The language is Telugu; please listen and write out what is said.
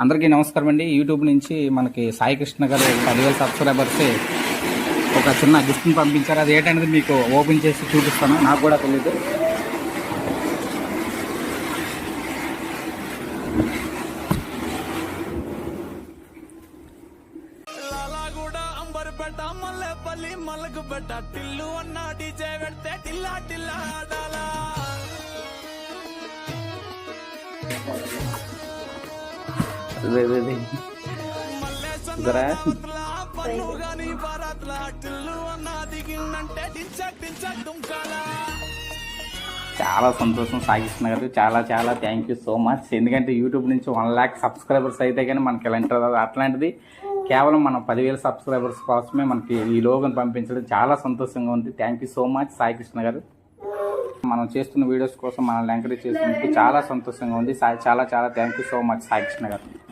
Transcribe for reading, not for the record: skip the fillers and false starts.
అందరికీ నమస్కారం అండి. యూట్యూబ్ నుంచి మనకి సాయి కృష్ణ గారు 10,000 సబ్స్క్రైబర్స్ ఒక చిన్న గిఫ్ట్ని పంపించారు. అది ఏంటనేది మీకు ఓపెన్ చేసి చూపిస్తాను. నాకు కూడా తెలియదు. చాలా సంతోషం సాయి కృష్ణ గారు, చాలా చాలా థ్యాంక్ యూ సో మచ్. ఎందుకంటే యూట్యూబ్ నుంచి 1,00,000 సబ్స్క్రైబర్స్ అయితే కానీ మనకి అట్లాంటిది కేవలం మనం 10,000 సబ్స్క్రైబర్స్ కోసమే మనకి ఈ లోగోని పంపించడం చాలా సంతోషంగా ఉంది. Thank you so much Sai Krishna గారు. మనం చేస్తున్న వీడియోస్ కోసం మనల్ని ఎంకరేజ్ చేసినందుకు చాలా సంతోషంగా ఉంది. చాలా చాలా thank you so much Sai Krishna గారు.